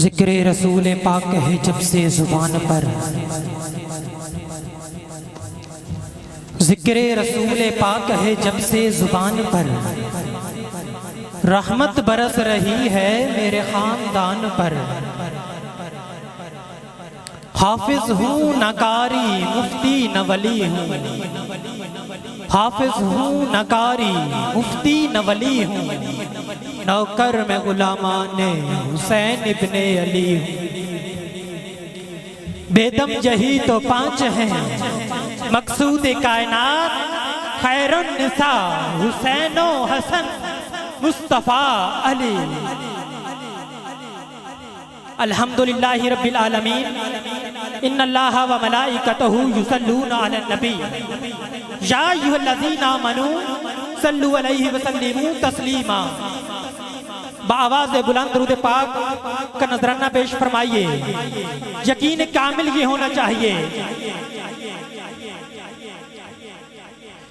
ज़िक्र रसूल पाक है जब से ज़ुबान पर, ज़िक्र रसूल पाक है जब से ज़ुबान पर, रहमत बरस रही है मेरे ख़ानदान पर। हाफिज हूँ न कारी मुफ्ती न वली हूँ, हाफिज हूँ न कारी मुफ्ती न वली हूँ, नौकर में गुलामाने हुसैन इब्ने अली हूँ। बेदम जही तो 5 हैं मकसूद कायनात, खैरुन निसा हुसैनो हसन मुस्तफ़ा अली। अल्हम्दुलिल्लाहि रब्बिल आलमीन, इन्नल्लाहा व मलाइकतहु युसल्लूना अलन नबी, या अय्युहल्लज़ीना आमनू सल्लु अलैहि व सल्लिमू तस्लीमा। बाआवाज़ बुलंद दुरूद पाक का नजराना पेश फरमाइए। यकीन कामिल ये होना चाहिए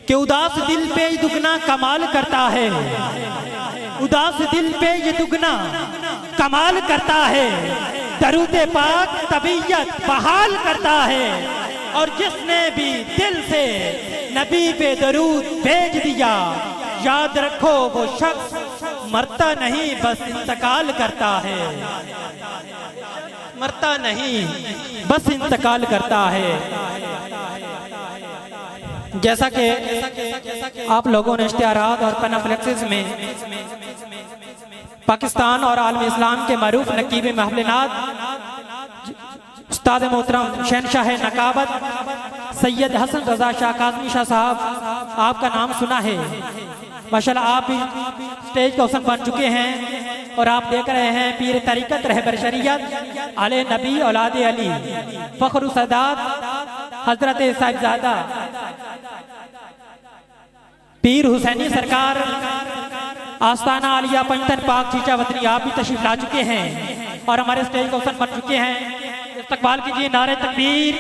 कि उदास दिल पे ये दुगना कमाल करता है, उदास दिल पे ये दुगना कमाल करता है। दरूद पाक तबीयत बहाल करता है, और जिसने भी दिल से नबी पे दरूद भेज दिया, याद रखो वो शख्स मरता नहीं बस इंतकाल करता है, मरता नहीं बस इंतकाल करता है। जैसा कि आप लोगों ने इश्तिहारात और पैनाफ्लेक्सिस में पाकिस्तान और आलम इस्लाम के मरूफ नकीब महफिलात उस्ताद मोहतरम शहनशाह नकाबत सैयद हसन रजा शाह काज़मी शाह साहब, आपका नाम सुना है। माशाल्लाह आप भी स्टेज का हुसन बन चुके हैं, और आप देख रहे हैं पीर तरीक़त रहबर शरीयत आले नबी औलाद अली फ़ख्र सदात हजरत साहिबजादा पीर हुसैनी सरकार आस्ताना आलिया पंचतन पाक चीचा वतनी, आप भी तशरीफ ला चुके हैं और हमारे स्टेज का हुसन बन चुके हैं। इस्तकबाल कीजिए। नारे तकबीर,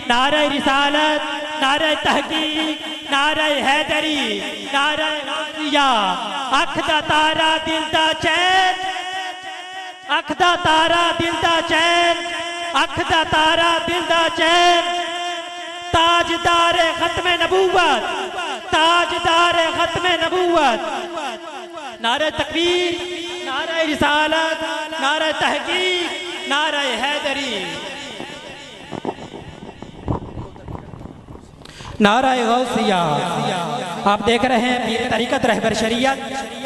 नारे रिसालत, नारे तहकीक, नारे हैदरी, नारे नासिया। अख दा तारा दिल दा चैन, अख दा तारा दिल दा चैन, अख दा तारा दिल दा चैन। ताजदार खत्म नबूवत, ताजदार खत्म नबूवत। नारे तकबीर, नारे रिसालत, नारे तहकीक, नारे हैदरी, नारे गौसिया। आप देख रहे हैं पीर तरीक़त रहबर शरीयत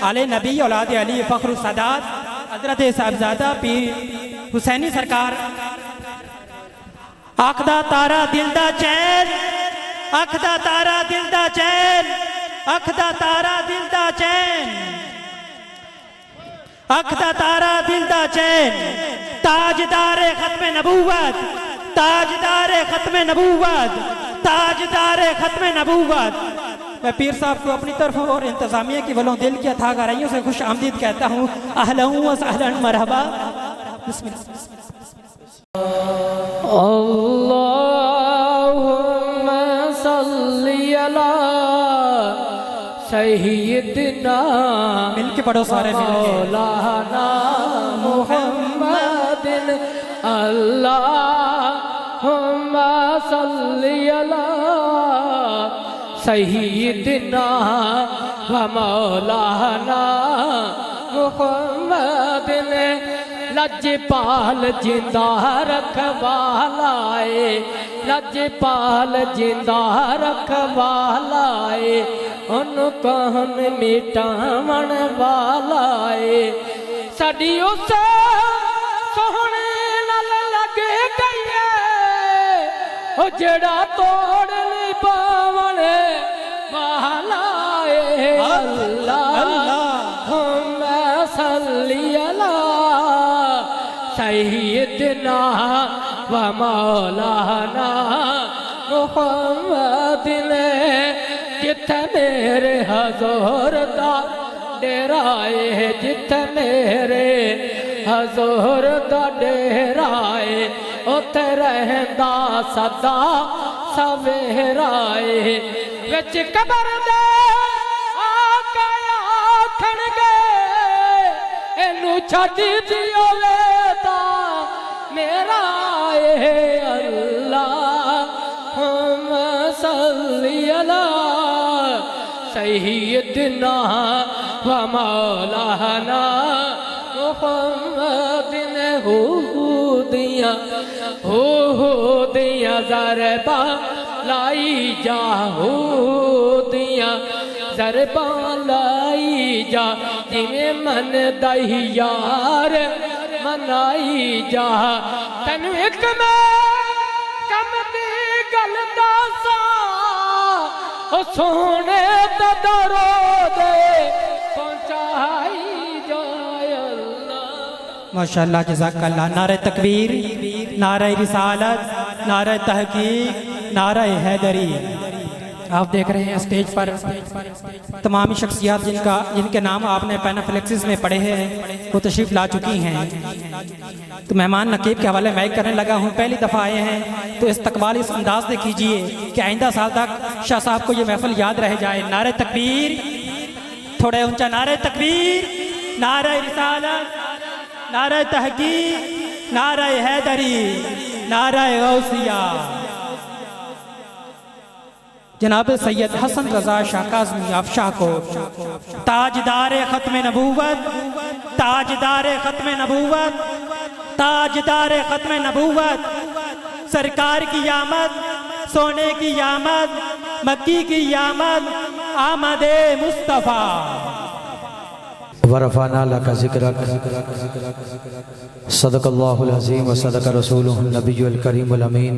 आले नबी औलाद अली फ़ख्र सदात हजरत साहिबजादा पीर हुसैनी सरकार। आखदा तारा दिल दा चैन, अखदा तारा दिल दा चैन, अखदा तारा दिल दा चैन, अखदा तारा दिल दा चैन। ताजदार खत्म नबूवत, ताजदार खत्म नबूवत, ताजदार खत्म नबूवत। मैं पीर साहब को अपनी तरफ और इंतजामिया की वलों दिल की अथाह गहराइयों से खुश आमदीद कहता हूँ। अहलन व सहलन मरहबा। अल्लाहुम्मा सल्ली अला सय्यिदना, मिलके पढ़ो सारे मौलाना मुहम्मदिन। अल्लाहुम्मा सल्ली अला सय्यिदना व मौलाना मुहम्मदिन। लजपाल जिंदा रखवालाए, लजपाल जिंदा रखवालाए, उनको हम मिटावन वालाए। साडी उस सोहने नाल लग गई है, ओ जेड़ा तोड़ नहीं पावन वालाए। अल्लाहुम्मा सल्ली अला सय्यिदना व मौलाना मुहम्मदिन। जिथे मेरे हजूर दा डेरा है, जिथे मेरे हजूर दा डेरा है, उथे रहंदा सदा सवेरा है। विच कबर दे आका आखणगे, इनू छड्ड दियो वे तां सय्यदना व मौलाना मुहम्मदिन हुदिया ज़रबा लाई जा हुदिया ज़रबा लाई जा जिमें मन दही यार मनाई जा तनु एक में कम दी गल दासा ओ सोने ते दरो दे पहुंचाई जाए अल्लाह। माशाअल्लाह जज़ाकल्लाह। नारे तकबीर, नारे रिसालत, नारे तहकीक, नारे हैदरी। आप देख रहे हैं स्टेज पर तमाम शख्सियात जिनके नाम आपने पैनाफ्लेक्सिस में पढ़े हैं वो तशरीफ़ ला चुकी हैं। तो मेहमान नकीब के हवाले मैं करने लगा हूँ। पहली दफ़ा आए हैं तो इस्तकबाल इस अंदाज से कीजिए कि आइंदा साल तक शाह साहब को ये महफिल याद रह जाए। नारे तकबीर, थोड़े ऊंचा नारे तकबीर, नारे रिसालत, नारे तहकीक, नारे हैदरी, नारे गौसिया। जनाब सैयद हसन रजा शाह काज़मी अफशाह को ताजदारे खत्म नबूवत, ताजदारे खत्म नबूवत, ताजदारे खत्म नबूवत, सरकार की आमद, सोने की आमद, मक्की की आमद, आमदे मुस्तफ़ा। वरफ़ाना लका ज़िक्रक सदक़ल्लाहुल अज़ीम व सदक़ रसूलुहुन नबियुल करीमुल अमीन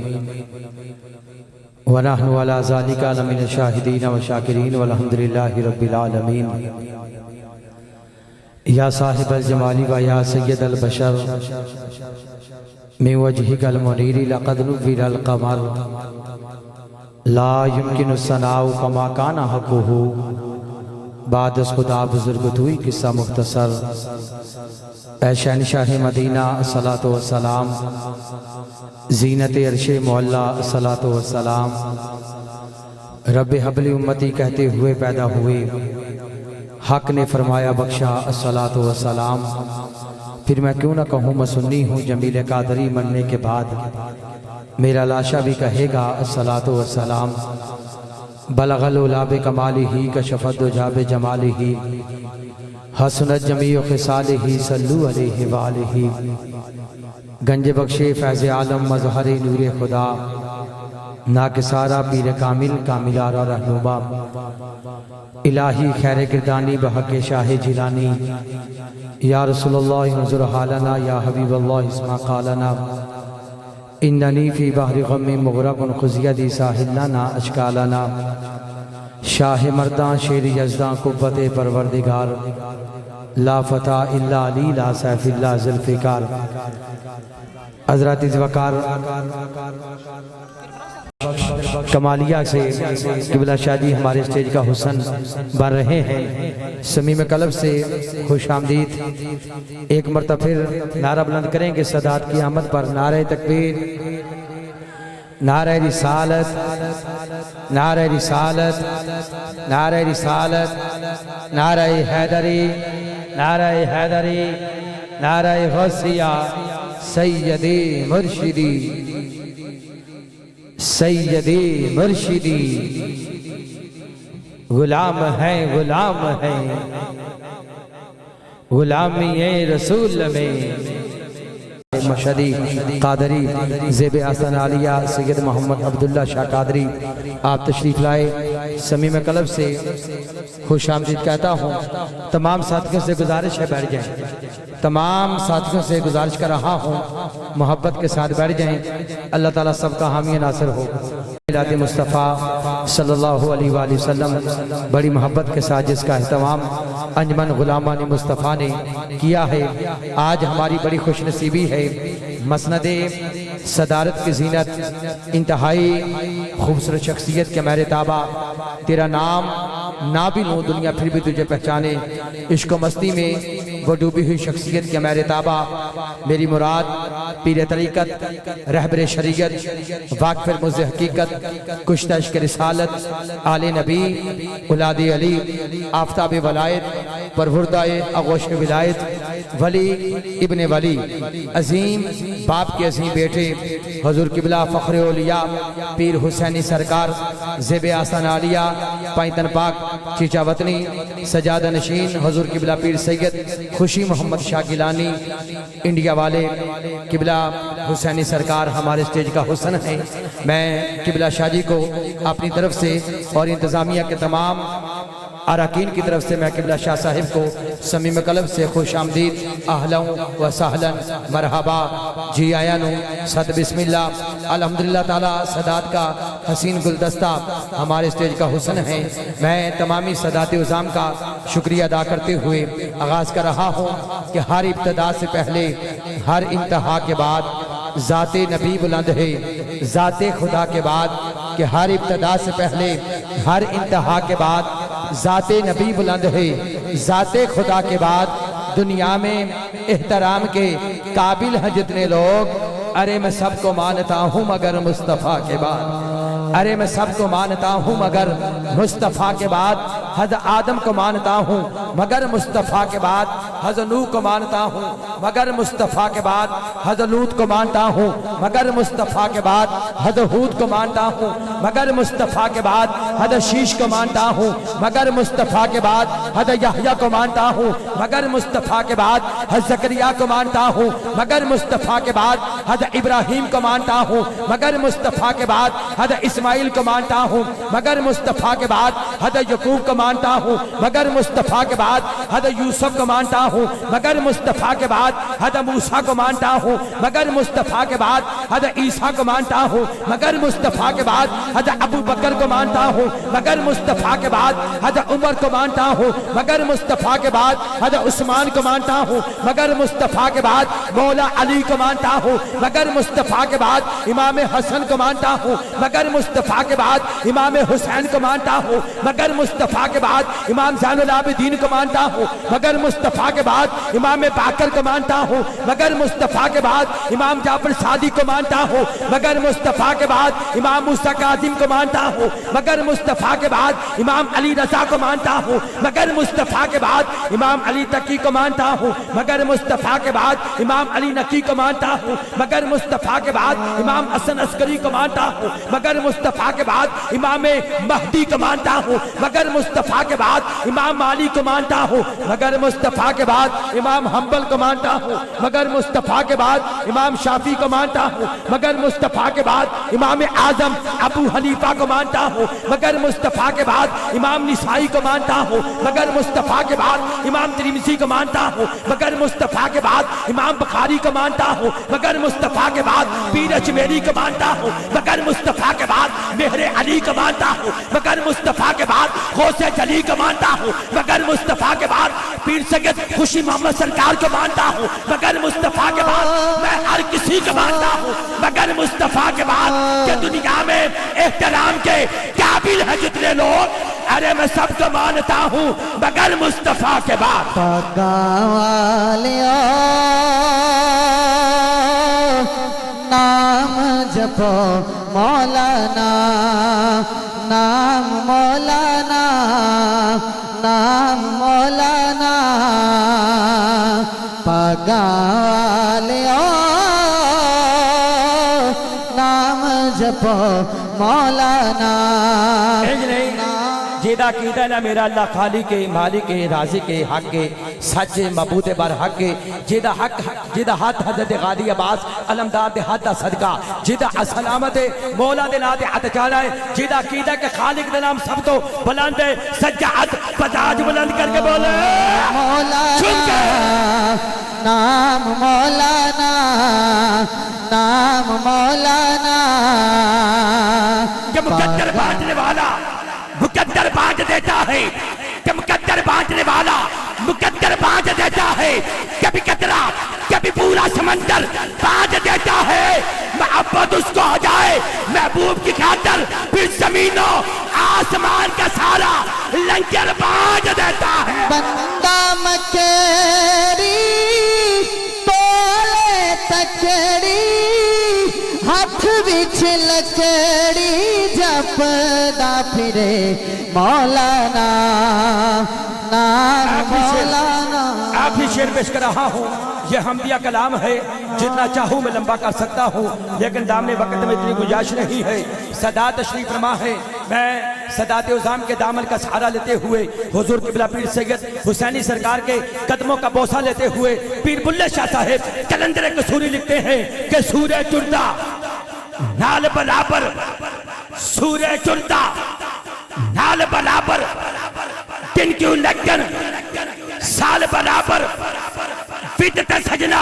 व नहनु अला ज़ालिका लमिन शाहिदीन व शाकिरीन वल्हम्दुलिल्लाहि रब्बिल आलमीन। या साहिबल जमाली व या सय्यदल बशर मिन वजहिकल मुनीरी लक़द नुव्विरल क़मर ला युमकिनु सनाउ कमा काना हक़्क़ुहु बादस खुदा बुजुर्ग तुई किस्सा मुख्तसर। ऐ शहनशाह मदीना अस्सलातु वस्सलाम, ज़ीनत अर्शे मोहल्ला अस्सलातु वस्सलाम। रब्बे हबली उम्मती कहते हुए पैदा हुए, हक ने फरमाया बख्शा अस्सलातु वस्सलाम। फिर मैं क्यों ना कहूँ मैं सुन्नी हूँ जमील कादरी मनने के बाद मेरा लाशा भी कहेगा अस्सलातु वस्सलाम। बलगल उलाबे कमाली ही कशफत जाबे जमाली ही हसनत जमीओ खिसाले ही सल्लु अलैहि वालिही। गंज बख्शे फैज़ आलम मज़हरे नूरे खुदा ना के सारा पीर कामिल कामिलारा रहनुमा इलाही खैर गिरदानी बहक़ शाह जिलानी। या रसूलल्लाह हुज़ुर हालना या हबीबल्लाह इस्मा क़ालना इन्ननी फ़ी बहरि ग़म्मिन मुग़रक़ुन ख़ुज़ियदी साहिलना अशकालना। शाह मर्दां शेर यज़दां कुव्वते परवरदिगार ला फ़ता इल्ला अली ला सैफ़िल्ला ज़ुल्फ़िकार। हज़रत इज़्वकार कमालिया से किबला शादी हमारे स्टेज का हुसन बन रहे हैं। समीम कलब से खुश आमदीद। एक मरतबा फिर नारा बुलंद करेंगे सदात की आमद पर। नारे तकबीर, नारे रिसालत, नारे रिसालत, नारे रिसालत, नारे हैदरी, नारे हैदरी, नारे गौसिया। सैयदी मुर्शिदी, सैयदी मुर्शिदी, गुलाम है, गुलाम है, गुलामी रसूल में। मशदी कादरी ज़ेब आसन आलिया सैयद मोहम्मद अब्दुल्ला शाह कादरी आप तशरीफ़ लाए। समीम कलब से खुश आमदीद कहता हूँ। तमाम साथियों से गुजारिश है बैठ जाएं। तमाम साथियों से गुजारिश कर रहा हूँ मोहब्बत के साथ बैठ जाएं। अल्लाह ताला सबका हामी नासिर हो। मिलाद मुस्तफ़ा सल्लल्लाहु अलैहि वसल्लम बड़ी मोहब्बत के साथ जिसका एहतमाम अंजमन गुलामान मुस्तफ़ा ने किया है। आज हमारी बड़ी खुशनसीबी है। मसनदे सदारत की जीनत, इंतहाई खूबसूरत शख्सियत के मेरे ताबा, तेरा नाम ना भी लूँ दुनिया फिर भी तुझे पहचाने। इश्क मस्ती में वो डूबी हुई शख्सियत के मेरे ताबा मेरी मुराद पीर तरीक़त रहबर शरीयत वाक़िफ़ मुज़ हकीकत कुश्ता इश्क़ रिसालत आले नबी औलाद अली आफ्ताब वलायत परवरदाए आगोश विलायत वली इब्ने वली अजीम बाप के अजीम बेटे हजूर किबला फ़ख्र औलिया पीर हुसैनी सरकार ज़ेब आसान आलिया पैतन पाक चीचा वतनी सजादा नशीन हजूर किबला पीर सैयद खुशी मोहम्मद शाह गिलानी इंडिया वाले किबला हुसैनी सरकार हमारे स्टेज का हुसन है। मैं किबला शाजी को अपनी तरफ से और इंतज़ामिया के तमाम अरकान की तरफ से मैं किबला शाह साहिब को समीम कलब से खुश आमदीद अहलन व सहलन मरहबा जी आया नु सद बिस्मिल्लाह अल्हम्दुलिल्लाह ताला सदात का हसीन गुलदस्ता हमारे स्टेज का हुसन है। मैं तमामी सदात उज़ाम का शुक्रिया अदा करते हुए आगाज़ कर रहा हूँ कि हर इब्तदा से पहले हर इंतहा के बाद ज़ाते नबी बुलंद है, ज़ाते खुदा के बाद कि हर इब्तदा से पहले हर इंतहा के बाद ज़ाते नबी बुलंद है, ज़ाते खुदा के बाद दुनिया में एहतराम के काबिल हैं जितने लोग। अरे मैं सबको मानता हूँ मगर मुस्तफ़ा के बाद, अरे मैं सबको मानता हूँ मगर मुस्तफ़ा के बाद हज़ आदम को मानता हूँ मगर मुस्तफ़ा के बाद हज़ नूह को मानता हूँ मगर मुस्तफ़ा के बाद हज़ लूत को मानता हूँ मगर मुस्तफ़ा के बाद हज़ हूद को मानता हूँ मगर मुस्तफ़ा के बाद हज़ शीश को मानता हूँ मगर मुस्तफ़ा के बाद हज़ यहया को मानता हूँ मगर मुस्तफ़ा के बाद हज़ ज़करिया को मानता हूँ मगर मुस्तफ़ा के बाद हज़ इब्राहीम को मानता हूँ मगर मुस्तफ़ा के बाद हज़ इस्माइल को मानता हूँ मगर मुस्तफ़ा के बाद हज़ यकूब को मानता हूँ मगर मुस्तफ़ा के बाद हज़ यूसुफ को मानता हूँ मगर मुस्तफ़ा के बाद हज़ मूसा को मानता हूँ मगर मुस्तफ़ा के बाद हज़ ईसा को मानता हूँ मगर मुस्तफ़ा के बाद हज़ अबू बकर को मानता हूँ मगर मुस्तफ़ा के बाद हज़ उमर को मानता हूँ मगर मुस्तफ़ा के बाद हज़ उस्मान को मानता हूँ मगर मुस्तफ़ा के बाद मौला अली को मानता हूँ मगर मुस्तफ़ा के बाद इमाम हसन को मानता हूँ मगर मुस्तफ़ा के बाद इमाम हुसैन को मानता हूँ मगर मुस्तफ़ा के बाद इमाम ज़ैनुल आबिदीन को मानता हूँ मगर मुस्तफ़ा के बाद इमाम बाकर को मानता हूँ मगर मुस्तफ़ा के बाद इमाम जाफर सादिक को मानता हूँ मगर मुस्तफ़ा के बाद इमाम मूसा काज़िम को मानता हूँ मगर मुस्तफ़ा के बाद इमाम अली रज़ा को मानता हूँ मगर मुस्तफ़ा के बाद इमाम अली तकी को मानता हूँ मगर मुस्तफ़ा के बाद इमाम अली नकी को मानता हूँ मगर मुस्तफ़ा के बाद इमाम हसन अस्करी को मानता हूँ मगर मुस्तफ़ा के बाद इमाम महदी को मानता हूँ मगर मुस्तफ़ा के बाद इमाम माली को मानता हूँ मगर मुस्तफ़ा के बाद इमाम हम्बल को मानता हूँ मगर मुस्तफ़ा के बाद इमाम शाफी को मानता हूँ मगर मुस्तफ़ा के बाद इमाम आज़म अबू हनीफा को मानता हूँ मगर मुस्तफ़ा के बाद इमाम निसाई को मानता हूँ मगर मुस्तफ़ा के बाद इमाम तिरमिज़ी को मानता हूँ मगर मुस्तफ़ा के बाद इमाम बुखारी को मानता हूँ मगर मुस्तफ़ा के बाद पीर अजमेरी को मानता हूँ मगर मुस्तफ़ा के बाद मेहरे अली को मानता हूँ मगर मुस्तफ़ा के बाद गौसे जली को मानता हूँ मगर मुस्तफ़ा के बाद पीर सैयद खुशी मोहम्मद सरकार को मानता हूँ मगर मुस्तफ़ा के बाद मैं हर किसी को मानता हूँ मगर मुस्तफ़ा के बाद के दुनिया में एहतराम के काबिल है जितने लोग। अरे मैं सबको मानता हूँ मगर मुस्तफ़ा के बाद। नाम जपो मौलाना, नाम मौलाना, नाम मौलाना, पगालियो नाम जपो मौलाना। जेदा कीदा ना मेरा अल्लाह खाली के मालिक के राजी के हक के सच्चे मबूते बर हक के जेदा हक जेदा हाथ हजरत गादी अब्बास अलमदार दे हाथ दा सदका जेदा असलामत मौला दे नाते हाथ जाना है जेदा कीदा के खालिक दे नाम सब तो बुलंद है सज्जाद पताज बुलंद करके बोले मौलाना, नाम मौलाना, नाम मौलाना। ये मुकद्दर बांटने वाला मुकद्दर बांट देता है कि मुकद्दर बांटने वाला मुकद्दर बांट देता है। कभी कतरा कभी पूरा समंदर बांट देता है। मोहब्बत उसको हो जाए महबूब की खातिर फिर जमीनों आसमान का सारा लंगर बांट देता है। बंदा मके लकड़ी हाथ बिच लकड़ी जपदा फिरे मौलाना नाम मौलाना। आप ही शेर पेश कर रहा हूँ। ये हमदिया कलाम है, जितना चाहूँ मैं लंबा कर सकता हूँ, लेकिन दामने वक्त में इतनी गुंजाइश नहीं है। सदा तशरीफ फरमा है, मैं सदात उज़ाम के दामन का सहारा लेते हुए हुजूर क़िबला पीर सैयद हुसैनी सरकार के कदमों का बोसा लेते हुए पीर बुल्ले शाह साहेब कलंदर कसूरी लिखते हैं कि सूरे चुरदा नाल बराबर, सूरे चुरदा नाल बराबर, दिन क्यों लगन साल बराबर, विद ते सजना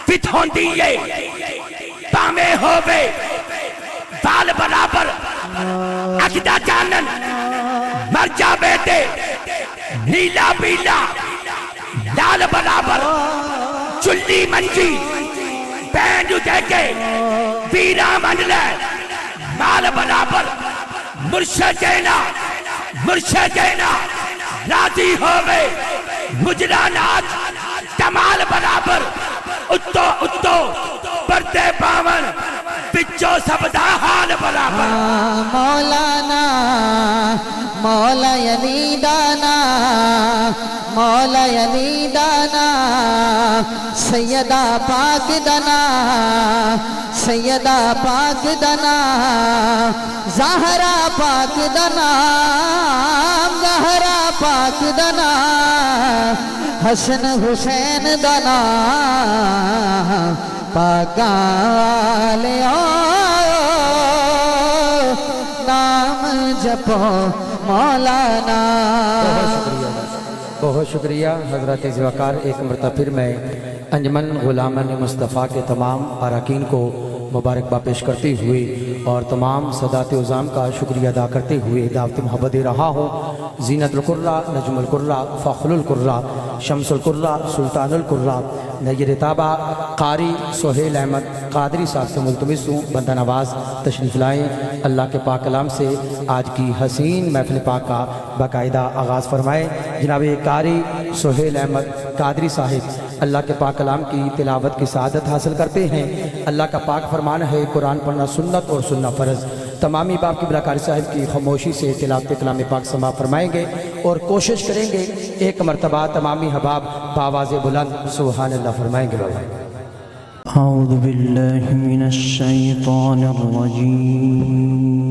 विद होंदी है पामे होवे बाल बराबर, अकदा जानन मर जा बेटे नीला पीला लाल बराबर, चुल्ली मंजी बैंड देके पीरा मंडले माल बराबर, मुर्शद जैना राजी होवे मुजरा नाच कमाल बराबर, उत्तो उत्तो परते पावन पिछो सबदा हाल बराबर। मौलाना मौला अली दाना मौला अली दाना सैयदा पाक दना सैयदा पाक दना ज़हरा पाक दना ज़हरा पाक दना हसन हुसैन दना पाकाले नाम जपो मौलाना। बहुत शुक्रिया हज़रत ज़वाकार। एक मरतबा फिर मैं अंजमन गुलामन मुस्तफ़ा के तमाम अरकान को मुबारकबाद पेश करते हुए और तमाम सदात उज़ाम का शुक्रिया अदा करते हुए दावत मोहब्बत दे रहा हूँ। ज़ीनतुल कुर्रा, नजमुल कुर्रा, फ़ख्रुल कुर्रा, शम्सुल कुर्रा, सुल्तानुल कुर्रा, नय्यर ताबा कारी सोहेल अहमद कादरी साहब से मुल्तमिस हूँ बंदा नवाज तशरीफ़ लाएँ। अल्लाह के पाक कलाम से आज की हसीन महफ़िल पाक का बाकायदा आगाज़ फरमाएँ। जनाब कारी सोहेल अहमद कादरी साहिब अल्लाह के पाक कलाम की तिलावत की सआदत हासिल करते हैं। अल्लाह का पाक फरमान है कुरान पढ़ना सुन्नत और सुनना फ़र्ज़। तमामी बाप क़िबला कारी साहिब की खामोशी से तिलावत कलाम पाक समा फरमाएंगे और कोशिश करेंगे एक मरतबा तमामी हबाब बावाज़ बुलंद सुभान अल्लाह फरमाएंगे। औज़ु बिल्लाहि मिनश शैतानिर रजीम।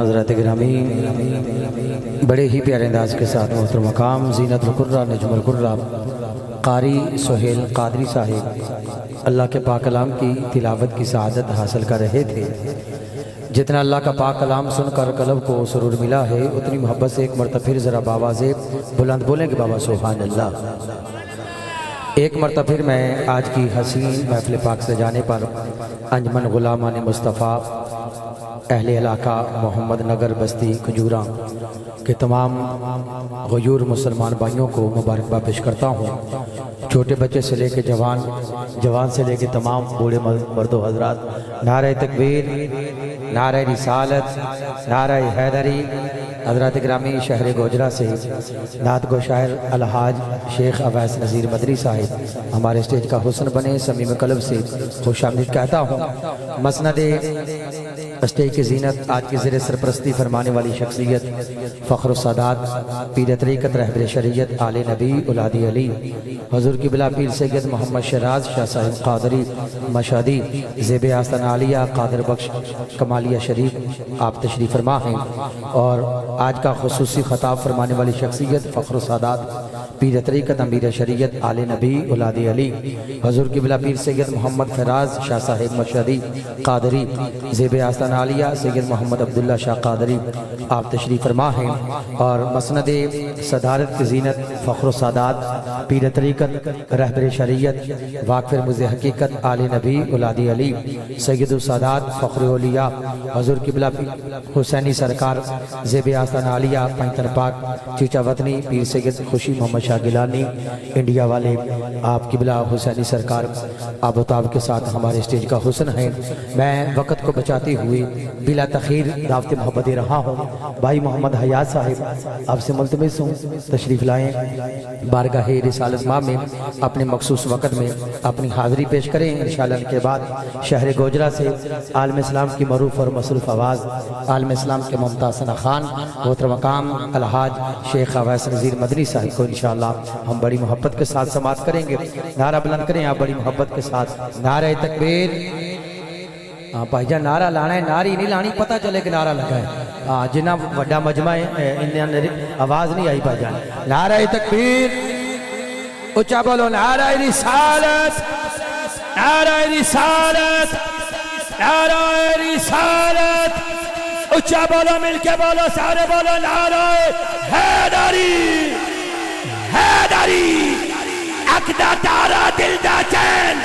हज़रत गिरामी बड़े ही प्यारे अंदाज के साथ मोहतरम मकाम ज़ीनतुल कुर्रा नजमुल कुर्रा कारी सुहेल कादरी साहिब अल्लाह के पाक कलाम की तिलावत की सआदत हासिल कर रहे थे। जितना अल्लाह का पाक कलाम सुनकर कल्ब को सुरूर मिला है उतनी मोहब्बत से एक मरतबा फिर ज़रा बाबा से बुलंद बोलेंगे बाबा सुभान अल्लाह। एक मरतबा फिर मैं आज की हसीन महफिल पाक से जाने पर अंजमन गुलामान मुस्तफ़ा अहले इलाका मोहम्मद नगर बस्ती खजूरा के तमाम गयूर मुसलमान भाइयों को मुबारकबाद पेश करता हूँ। छोटे बच्चे से लेकर जवान से लेकर तमाम बूढ़े मर्दो हजरात नारे तकबीर नारे रिसालत नारे हैदरी। हजरत ग्रामी शहर गोजरा से नात गो शायर अलहाज शेख अवैस नज़ीर मदरी साहिब हमारे स्टेज का हुस्न बने समीम कलब से खुशामदीद कहता हूँ। मसनद स्टेज की जीनत आज की ज़ेर सरपरस्ती फरमाने वाली शख्सियत फ़ख्र सादात पीर तरीक़त रहबर शरीयत आले नबी उलादी अली हजूर की बिला पीर सैयद मोहम्मद शराज शाह साहिब कादरी मशादी ज़ेब आस्तान आलिया कादर बख्श कमालिया शरीफ आप तशरीफ़ फरमा हैं और आज का खुसूसी खताब फरमाने वाली शख्सियत फ़ख्र सादात पीर तरीक़त अमीर शरीयत आले नबी औलाद अली हजूर क़िबला पीर सैयद मोहम्मद फराज शाह साहिब मशहदी कादरी ज़ेब आस्ताना आलिया सैयद मोहम्मद अब्दुल्ला शाह कादरी आप तशरीफ़ फरमा हैं और मसनद सदारत की ज़ीनत फ़ख्र सादात पीर तरीक़त रहबर शरीयत वाक़िफ़ मुज़ हकीकत आले नबी औलाद अली सैयद सादात फ़ख्र औलिया हजूर क़िबला हुसैनी सरकार ज़ेब आस्ताना आलिया पैंतर पाक चीचा वतनी पीर सैयद खुशी मोहम्मद शाह गिलानी इंडिया वाले आप क़िबला हुसैनी सरकार आबोताब के साथ हमारे स्टेज का हुस्न है। मैं वक़्त को बचाते हुए बिला तख़ीर दावत मोहब्बत दे रहा हूँ। भाई मोहम्मद हयात साहिब आपसे मुल्तमिस हूँ तशरीफ़ लाएँ बारगाह रिसालत माह में अपने मखसूस वक़्त में अपनी हाज़िरी पेश करें। इंशाअल्लाह के बाद शहर गोजरा से आलम इस्लाम की मरूफ़ और मसरूफ़ आवाज़ आलम इस्लाम के मुमताज़ सना खान मोहतरम मकाम अलहाज शेख अवैस नज़ीर मदनी साहिब को इंशाअल्लाह हम बड़ी मोहब्बत के साथ समाअत करेंगे। नारा बुलंद करें आप बड़ी मोहब्बत के साथ। नारे तकबीर। हाँ भाईजान नारा लाना है, नारी नहीं लानी, पता चले कि नारा लगा है। हाँ जिन्ना वड्डा मजमा है आवाज़ नहीं आई भाईजान। नारे तकबीर उच्चा बोलो। नारे रिसालत, नारे रिसालत, नारे रिसालत उच्चा बोलो, मिलके बोलो, सारे बोलो। नारे हैदरी, हैदरी अकदा तारा दिल दा चैन,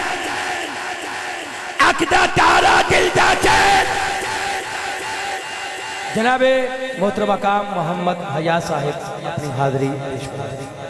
अकदा तारा दिल दा चैन। जनाबे मोहतरम मकाम मोहम्मद हयात साहिब अपनी हाज़िरी पेश करें।